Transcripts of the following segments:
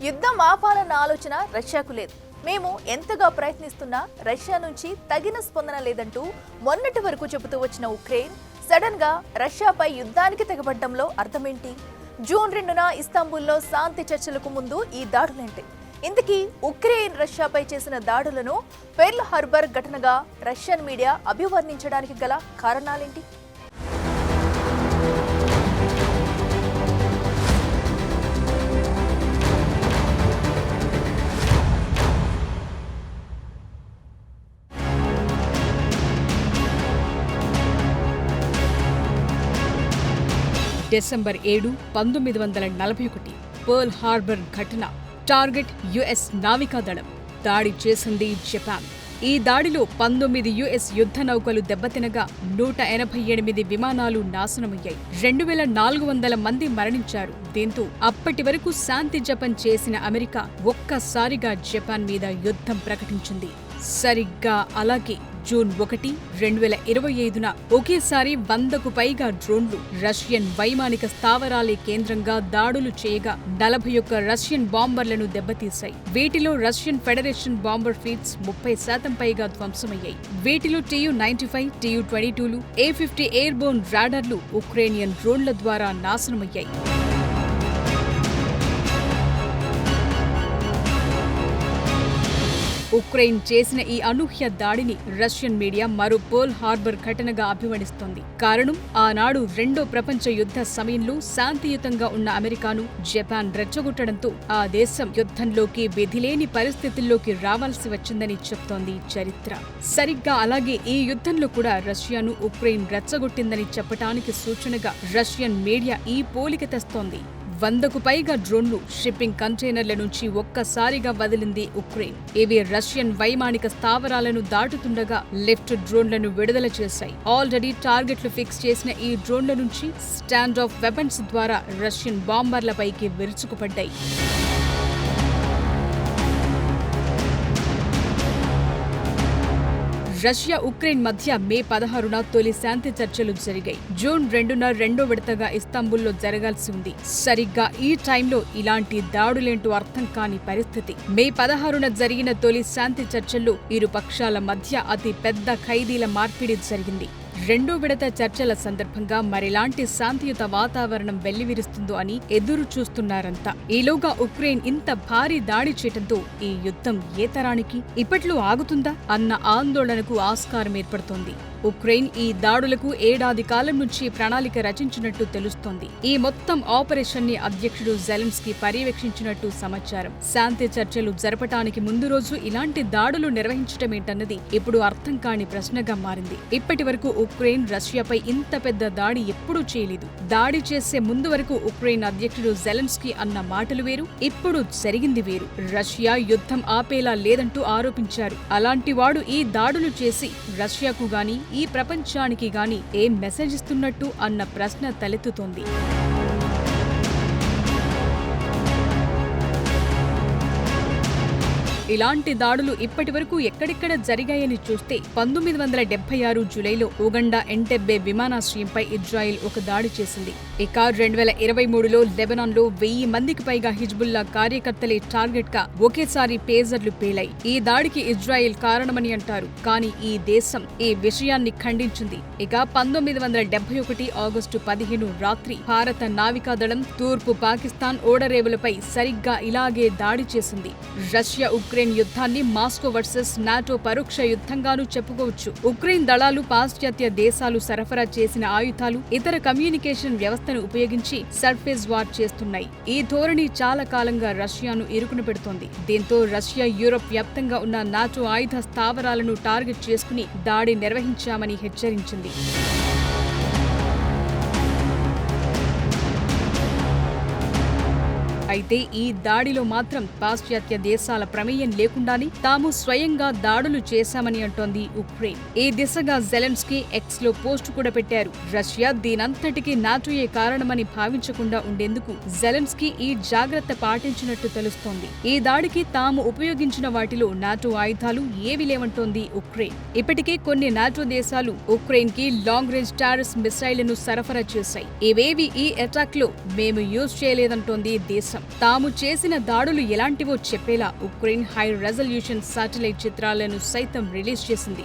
యుద్ధం ఆపాలన్న ఆలోచన రష్యాకు లేదు. మేము ఎంతగా ప్రయత్నిస్తున్నా రష్యా నుంచి తగిన స్పందన లేదంటూ మొన్నటి వరకు చెబుతూ వచ్చిన ఉక్రెయిన్ సడన్ గా రష్యాపై యుద్ధానికి తెగబడ్డంలో అర్థమేంటి? జూన్ 2న ఇస్తాంబుల్లో శాంతి చర్చలకు ముందు ఈ దాడులేంటి? ఇంతకీ ఉక్రెయిన్ రష్యాపై చేసిన దాడులను పెర్ల్ హార్బర్ ఘటనగా రష్యన్ మీడియా అభివర్ణించడానికి గల కారణాలేంటి? డిసెంబర్ 7, 1941 పర్ల్ హార్బర్ ఘటన. టార్గెట్ యుఎస్ నావికాదళం. దాడి చేసింది జపాన్. ఈ దాడిలో 19 యుఎస్ యుద్ధ నౌకలు దెబ్బతినగా 188 విమానాలు నాశనమయ్యాయి. 2400 మంది మరణించారు. దీంతో అప్పటి వరకు శాంతి జపం చేసిన అమెరికా ఒక్కసారిగా జపాన్ మీద యుద్ధం ప్రకటించింది. సరిగ్గా అలాగే జూన్ 1, 2025న ఒకేసారి 100కు పైగా డ్రోన్లు రష్యన్ వైమానిక స్థావరాలే కేంద్రంగా దాడులు చేయగా 41 రష్యన్ బాంబర్లను దెబ్బతీశాయి. వీటిలో రష్యన్ ఫెడరేషన్ బాంబర్ ఫ్లీట్స్ 30% పైగా ధ్వంసమయ్యాయి. వీటిలో Tu-95, Tu-22లు, A-50 ఎయిర్బోర్న్ రాడార్లు ఉక్రేనియన్ డ్రోన్ల ద్వారా నాశనమయ్యాయి. ఉక్రెయిన్ చేసిన ఈ అనూహ్య దాడిని రష్యన్ మీడియా మరో పర్ల్ హార్బర్ ఘటనగా అభివర్ణిస్తోంది. కారణం, ఆనాడు రెండో ప్రపంచ యుద్ధ సమయంలో శాంతియుతంగా ఉన్న అమెరికాను జపాన్ రెచ్చగొట్టడంతో ఆ దేశం యుద్ధంలోకి విధిలేని పరిస్థితుల్లోకి రావాల్సి వచ్చిందని చెప్తోంది చరిత్ర. సరిగ్గా అలాగే ఈ యుద్ధంలో కూడా రష్యాను ఉక్రెయిన్ రెచ్చగొట్టిందని చెప్పటానికి సూచనగా రష్యన్ మీడియా ఈ పోలిక తెస్తోంది. 100కు పైగా డ్రోన్లు షిప్పింగ్ కంటైనర్ల నుంచి ఒక్కసారిగా వదిలింది ఉక్రెయిన్. ఇవి రష్యన్ వైమానిక స్థావరాలను దాటుతుండగా లిఫ్ట్ డ్రోన్లను విడుదల చేశాయి. ఆల్రెడీ టార్గెట్లు ఫిక్స్ చేసిన ఈ డ్రోన్ల నుంచి స్టాండ్ ఆఫ్ వెపన్స్ ద్వారా రష్యన్ బాంబర్లపైకి విరుచుకుపడ్డాయి. రష్యా ఉక్రెయిన్ మధ్య మే 16న తొలి శాంతి చర్చలు జరిగాయి. జూన్ 2న రెండో విడతగా ఇస్తాంబుల్లో జరగాల్సి ఉంది. సరిగ్గా ఈ టైంలో ఇలాంటి దాడులేంటో అర్థం కాని పరిస్థితి. మే 16న జరిగిన తొలి శాంతి చర్చల్లో ఇరు పక్షాల మధ్య అతి పెద్ద ఖైదీల మార్పిడి జరిగింది. రెండో విడత చర్చల సందర్భంగా మరెలాంటి శాంతియుత వాతావరణం వెల్లివిరుస్తుందో అని ఎదురు చూస్తున్నారంతా. ఈలోగా ఉక్రెయిన్ ఇంత భారీ దాడి చేయడంతో ఈ యుద్ధం ఏ తరానికి ఇప్పట్లో ఆగుతుందా అన్న ఆందోళనకు ఆస్కారం ఏర్పడుతోంది. ఉక్రెయిన్ ఈ దాడులకు ఏడాది కాలం నుంచి ప్రణాళిక రచించినట్టు తెలుస్తోంది. ఈ మొత్తం ఆపరేషన్ ని అధ్యక్షుడు జెలెన్స్కీ పర్యవేక్షించినట్టు సమాచారం. శాంతి చర్చలు జరపటానికి ముందు రోజు ఇలాంటి దాడులు నిర్వహించటమేంటన్నది ఇప్పుడు అర్థం కాని ప్రశ్నగా మారింది. ఇప్పటి వరకు ఉక్రెయిన్ రష్యాపై ఇంత పెద్ద దాడి ఎప్పుడూ చేయలేదు. దాడి చేసే ముందు వరకు ఉక్రెయిన్ అధ్యక్షుడు జెలెన్స్కీ అన్న మాటలు వేరు, ఇప్పుడు జరిగింది వేరు. రష్యా యుద్ధం ఆపేలా లేదంటూ ఆరోపించారు. అలాంటి వాడు ఈ దాడులు చేసి రష్యాకు గాని ఈ ప్రపంచానికి గాని ఏం మెసేజ్ ఇస్తున్నట్టు అన్న ప్రశ్న తలెత్తుతోంది. ఇలాంటి దాడులు ఇప్పటి వరకు ఎక్కడెక్కడ జరిగాయని చూస్తే 1976 జూలైలో ఉగండా ఎంటెబ్బే విమానాశ్రయంపై ఇజ్రాయెల్ ఒక దాడి చేసింది. ఇక 2023లో లెబనాన్లో 1000 మందికి పైగా హిజ్బుల్లా కార్యకర్తలే టార్గెట్ గా ఒకేసారి పేజర్లు పేలాయి. ఈ దాడికి ఇజ్రాయెల్ కారణమని అంటారు. కానీ ఈ దేశం ఈ విషయాన్ని ఖండించింది. ఇక 1971 ఆగస్టు 15 రాత్రి భారత నావికాదళం తూర్పు పాకిస్తాన్ ఓడరేవులపై సరిగ్గా ఇలాగే దాడి చేసింది. రష్యా ఉక్రెయిన్ యుద్ధాన్ని మాస్కో వర్సెస్ నాటో పరోక్ష యుద్ధంగానూ చెప్పుకోవచ్చు. ఉక్రెయిన్ దళాలు పాశ్చాత్య దేశాలు సరఫరా చేసిన ఆయుధాలు, ఇతర కమ్యూనికేషన్ వ్యవస్థను ఉపయోగించి సర్ఫేస్ వార్ చేస్తున్నాయి. ఈ ధోరణి చాలా కాలంగా రష్యాను ఇరుకున పెడుతోంది. దీంతో రష్యా యూరోప్ వ్యాప్తంగా ఉన్న నాటో ఆయుధ స్థావరాలను టార్గెట్ చేసుకుని దాడి నిర్వహించామని హెచ్చరించింది. అయితే ఈ దాడిలో మాత్రం పాశ్చాత్య దేశాల ప్రమేయం లేకుండానే తాము స్వయంగా దాడులు చేశామని అంటోంది ఉక్రెయిన్. ఈ దిశగా జెలెన్స్కీ ఎక్స్ లో పోస్ట్ కూడా పెట్టారు. రష్యా దీనంతటికీ నాటోయే కారణమని భావించకుండా ఉండేందుకు జెలెన్స్కీ ఈ జాగ్రత్త పాటించినట్టు తెలుస్తోంది. ఈ దాడికి తాము ఉపయోగించిన వాటిలో నాటో ఆయుధాలు ఏవి లేవంటోంది ఉక్రెయిన్. ఇప్పటికే కొన్ని నాటో దేశాలు ఉక్రెయిన్ కి లాంగ్ రేంజ్ టారస్ మిసైళ్లను సరఫరా చేశాయి. ఇవేవి ఈ అటాక్ లో మేము యూజ్ చేయలేదంటోంది దేశం. ప్రయత్నం. తాము చేసిన దాడులు ఎలాంటివో చెప్పేలా ఉక్రెయిన్ హై రెజల్యూషన్ శాటిలైట్ చిత్రాలను సైతం రిలీజ్ చేసింది.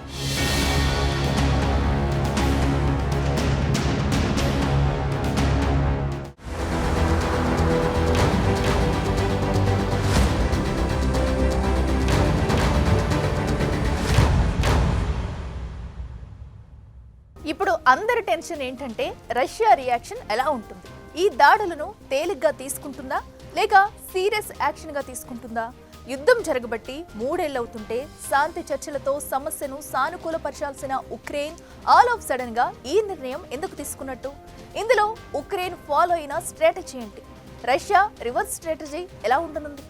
ఇప్పుడు అందరి టెన్షన్ ఏంటంటే రష్యా రియాక్షన్ ఎలా ఉంటుంది? ఈ దాడులను తేలిగ్గా తీసుకుంటుందా లేక సీరియస్ యాక్షన్ గా తీసుకుంటుందా? యుద్ధం జరగబట్టి 3 ఏళ్లవుతుంటే శాంతి చర్చలతో సమస్యను సానుకూలపరచాల్సిన ఉక్రెయిన్ ఆల్ ఆఫ్ సడన్ గా ఈ నిర్ణయం ఎందుకు తీసుకున్నట్టు? ఇందులో ఉక్రెయిన్ ఫాలో అయిన స్ట్రాటజీ ఏంటి? రష్యా రివర్స్ స్ట్రాటజీ ఎలా ఉండనుంది?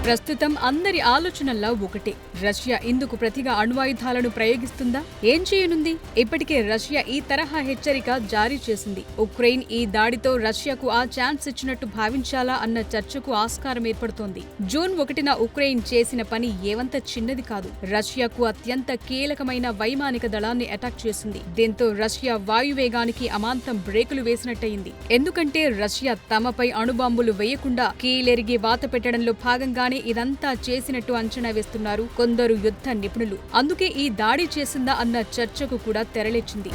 ప్రస్తుతం అందరి ఆలోచనల్లో ఒకటే, రష్యా ఇందుకు ప్రతిగా అణ్వాయుధాలను ప్రయోగిస్తుందా? ఏం చేయనుంది? ఇప్పటికే రష్యా ఈ తరహా హెచ్చరిక జారీ చేసింది. ఉక్రెయిన్ ఈ దాడితో రష్యాకు ఆ ఛాన్స్ ఇచ్చినట్టు భావించాలా అన్న చర్చకు ఆస్కారం ఏర్పడుతోంది. జూన్ 1న ఉక్రెయిన్ చేసిన పని ఏవంత చిన్నది కాదు. రష్యాకు అత్యంత కీలకమైన వైమానిక దళాన్ని అటాక్ చేసింది. దీంతో రష్యా వాయువేగానికి అమాంతం బ్రేకులు వేసినట్టయింది. ఎందుకంటే రష్యా తమపై అణుబాంబులు వేయకుండా కీలెరిగి వాత పెట్టడంలో భాగంగానే ఇదంతా చేసినట్టు అంచనా వేస్తున్నారు కొందరు యుద్ధ నిపుణులు. అందుకే ఈ దాడి చేసిందా అన్న చర్చకు కూడా తెరలేచింది.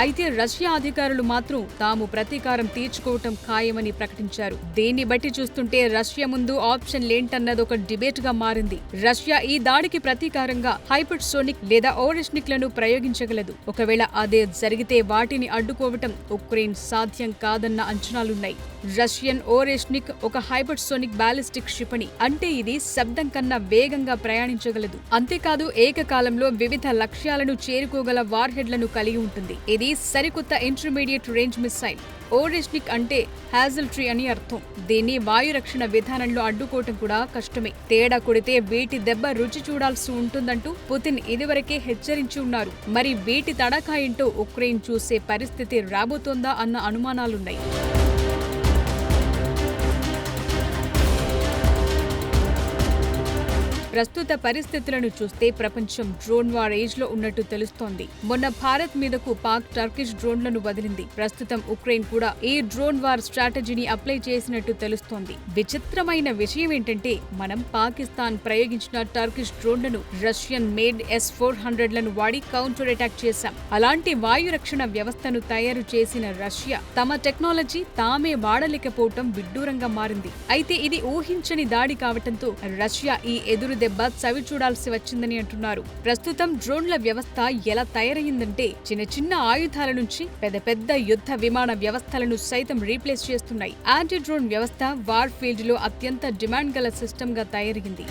అయితే రష్యా అధికారులు మాత్రం తాము ప్రతీకారం తీర్చుకోవటం ఖాయమని ప్రకటించారు. దీన్ని బట్టి చూస్తుంటే రష్యా ముందు ఆప్షన్లేంటన్నది ఒక డిబేట్ గా మారింది. రష్యా ఈ దాడికి ప్రతీకారంగా హైపర్సోనిక్ లేదా ఓరెష్నిక్ లను ప్రయోగించగలదు. ఒకవేళ అదే జరిగితే వాటిని అడ్డుకోవటం ఉక్రెయిన్ సాధ్యం కాదన్న అంచనాలున్నాయి. రష్యన్ ఓరెష్నిక్ ఒక హైపర్సోనిక్ బాలిస్టిక్ క్షిపణి. అంటే ఇది శబ్దం కన్నా వేగంగా ప్రయాణించగలదు. అంతేకాదు ఏకకాలంలో వివిధ లక్ష్యాలను చేరుకోగల వార్హెడ్లను కలిగి ఉంటుంది. ఇది సరికొత్త ఇంటర్మీడియట్ రేంజ్ మిసైల్. ఓరెష్నిక్ అంటే హ్యాజల్ ట్రీ అని అర్థం. దీన్ని వాయురక్షణ విధానంలో అడ్డుకోవటం కూడా కష్టమే. తేడా కొడితే వీటి దెబ్బ రుచి చూడాల్సి ఉంటుందంటూ పుతిన్ ఇదివరకే హెచ్చరించి ఉన్నారు. మరి వీటి తడాఖా ఏంటో ఉక్రెయిన్ చూసే పరిస్థితి రాబోతోందా అన్న అనుమానాలున్నాయి. ప్రస్తుత పరిస్థితులను చూస్తే ప్రపంచం డ్రోన్ వార్ ఏజ్ లో ఉన్నట్టు తెలుస్తోంది. మొన్న భారత్ మీదకు పాక్ టర్కిష్ డ్రోన్లను వదిలింది. ప్రస్తుతం ఉక్రెయిన్ కూడా ఈ డ్రోన్ వార్ స్ట్రాటజీని అప్లై చేసినట్టు తెలుస్తోంది. విచిత్రమైన విషయం ఏంటంటే మనం పాకిస్తాన్ ప్రయోగించిన టర్కిష్ డ్రోన్లను రష్యన్ మేడ్ S-400లను వాడి కౌంటర్ అటాక్ చేశాం. అలాంటి వాయు రక్షణ వ్యవస్థను తయారు చేసిన రష్యా తమ టెక్నాలజీ తామే వాడలేకపోవటం విడ్డూరంగా మారింది. అయితే ఇది ఊహించని దాడి కావటంతో రష్యా ఈ ఎదురు దెబ్బ చవి చూడాల్సి వచ్చిందని అంటున్నారు. ప్రస్తుతం డ్రోన్ల వ్యవస్థ ఎలా తయారయ్యిందంటే చిన్న చిన్న ఆయుధాల నుంచి పెద్ద పెద్ద యుద్ధ విమాన వ్యవస్థలను సైతం రీప్లేస్ చేస్తున్నాయి. యాంటీ డ్రోన్ వ్యవస్థ వార్ ఫీల్డ్ లో అత్యంత డిమాండ్ గల సిస్టమ్ గా తయారయ్యింది.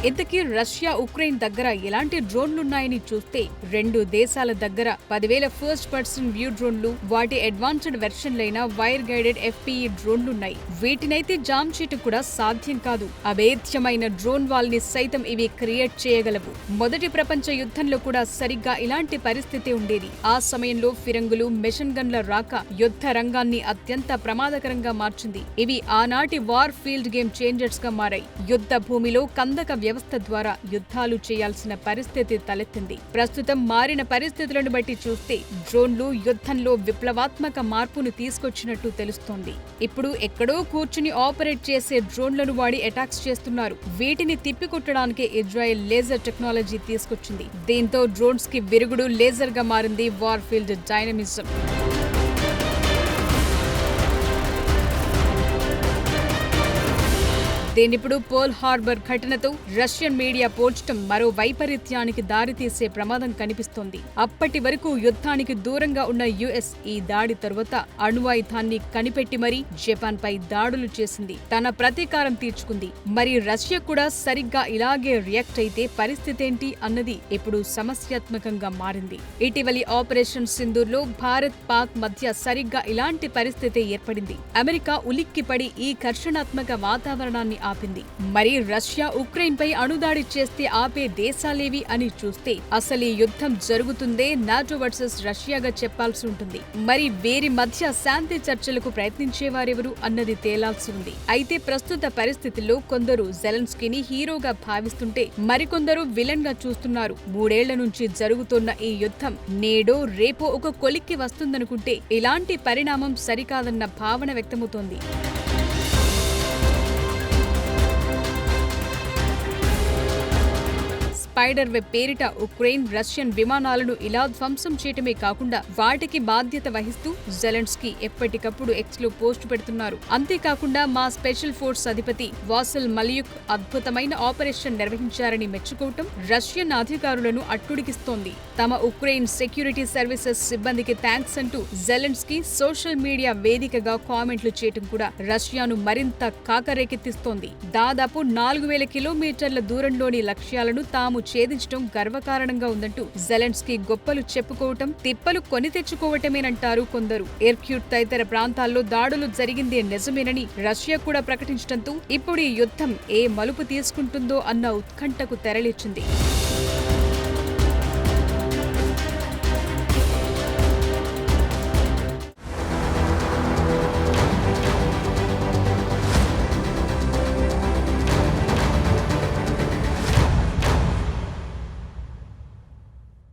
ఇంతకీ రష్యా ఉక్రెయిన్ దగ్గర ఎలాంటి డ్రోన్లున్నాయని చూస్తే 2 దేశాల దగ్గర 10,000 ఫస్ట్ పర్సన్ వ్యూ డ్రోన్లు, వాటి అడ్వాన్స్డ్ వెర్షన్లైన వైర్ గైడెడ్ FPE డ్రోన్లున్నాయి. వీటినైతే జామ్ చేయటం కూడా సాధ్యం కాదు. అభేద్యమైన డ్రోన్ వాల్ ని సైతం ఇవి క్రియేట్ చేయగలవు. మొదటి ప్రపంచ యుద్ధంలో కూడా సరిగ్గా ఇలాంటి పరిస్థితి ఉండేది. ఆ సమయంలో ఫిరంగులు, మెషిన్ గన్ల రాక యుద్ధ రంగాన్ని అత్యంత ప్రమాదకరంగా మార్చింది. ఇవి ఆనాటి వార్ ఫీల్డ్ గేమ్ చేంజర్స్ గా మారాయి. యుద్ధ భూమిలో కందక వ్యవస్థ ద్వారా యుద్ధాలు చేయాల్సిన పరిస్థితి తలెత్తింది. ప్రస్తుతం మారిన పరిస్థితులను బట్టి చూస్తే డ్రోన్లు యుద్ధంలో విప్లవాత్మక మార్పును తీసుకొచ్చినట్టు తెలుస్తోంది. ఇప్పుడు ఎక్కడో కూర్చుని ఆపరేట్ చేసే డ్రోన్లను వాడి అటాక్స్ చేస్తున్నారు. వీటిని తిప్పికొట్టడానికి ఇజ్రాయెల్ లేజర్ టెక్నాలజీ తీసుకొచ్చింది. దీంతో డ్రోన్స్ కి విరుగుడు లేజర్ గా మారింది వార్ ఫీల్డ్ డైనమిజం. దీనిప్పుడు పోల్ హార్బర్ ఘటనతో రష్యన్ మీడియా పోల్చడం మరో వైపరీత్యానికి దారితీసే ప్రమాదం కనిపిస్తోంది. అప్పటి వరకు యుద్ధానికి దూరంగా ఉన్న US ఈ దాడి తరువాత అణ్వాయుధాన్ని కనిపెట్టి మరీ జపాన్ పై దాడులు చేసింది. తన ప్రతీకారం తీర్చుకుంది. మరి రష్యా కూడా సరిగ్గా ఇలాగే రియాక్ట్ అయితే పరిస్థితేంటి అన్నది ఇప్పుడు సమస్యాత్మకంగా మారింది. ఇటీవలి ఆపరేషన్ సింధూర్లో భారత్ పాక్ మధ్య సరిగ్గా ఇలాంటి పరిస్థితి ఏర్పడింది. అమెరికా ఉలిక్కిపడి ఈ ఘర్షణాత్మక వాతావరణాన్ని ఆపింది. మరి రష్యా ఉక్రెయిన్ పై అణుదాడి చేస్తే ఆపే దేశాలేవి అని చూస్తే అసలు ఈ యుద్ధం జరుగుతుందే నాటో వర్సెస్ రష్యాగా చెప్పాల్సి ఉంటుంది. మరి వీరి మధ్య శాంతి చర్చలకు ప్రయత్నించేవారెవరు అన్నది తేలాల్సి ఉంది. అయితే ప్రస్తుత పరిస్థితుల్లో కొందరు జెలెన్స్కీని హీరోగా భావిస్తుంటే మరికొందరు విలన్ గా చూస్తున్నారు. 3 ఏళ్ల నుంచి జరుగుతున్న ఈ యుద్ధం నేడో రేపో ఒక కొలిక్కి వస్తుందనుకుంటే ఇలాంటి పరిణామం సరికాదన్న భావన వ్యక్తమవుతోంది. స్పైడర్ వెబ్ పేరిట ఉక్రెయిన్ రష్యన్ విమానాలను ఇలా ధ్వంసం చేయటమే కాకుండా వాటికి బాధ్యత వహిస్తూ జెలెన్స్కీ ఎప్పటికప్పుడు ఎక్స్ లో పోస్ట్ పెడుతున్నారు. అంతేకాకుండా మా స్పెషల్ ఫోర్స్ అధిపతి వాసిల్ మలియుక్ అద్భుతమైన ఆపరేషన్ నిర్వహించారని మెచ్చుకోవటం రష్యన్ అధికారులను అట్టుడికిస్తోంది. తమ ఉక్రెయిన్ సెక్యూరిటీ సర్వీసెస్ సిబ్బందికి థ్యాంక్స్ అంటూ జెలెన్స్కీ సోషల్ మీడియా వేదికగా కామెంట్లు చేయటం కూడా రష్యాను మరింత కాకరేకెత్తిస్తోంది. దాదాపు 4000 కిలోమీటర్ల దూరంలోని లక్ష్యాలను తాము ఛేదించడం గర్వకారణంగా ఉందంటూ జెలెన్స్కీ గొప్పలు చెప్పుకోవటం తిప్పలు కొని తెచ్చుకోవటమేనంటారు కొందరు. ఇర్క్యూట్ తదితర ప్రాంతాల్లో దాడులు జరిగిందే నిజమేనని రష్యా కూడా ప్రకటించడంతో ఇప్పుడు ఈ యుద్ధం ఏ మలుపు తీసుకుంటుందో అన్న ఉత్కంఠకు తెరలేచింది.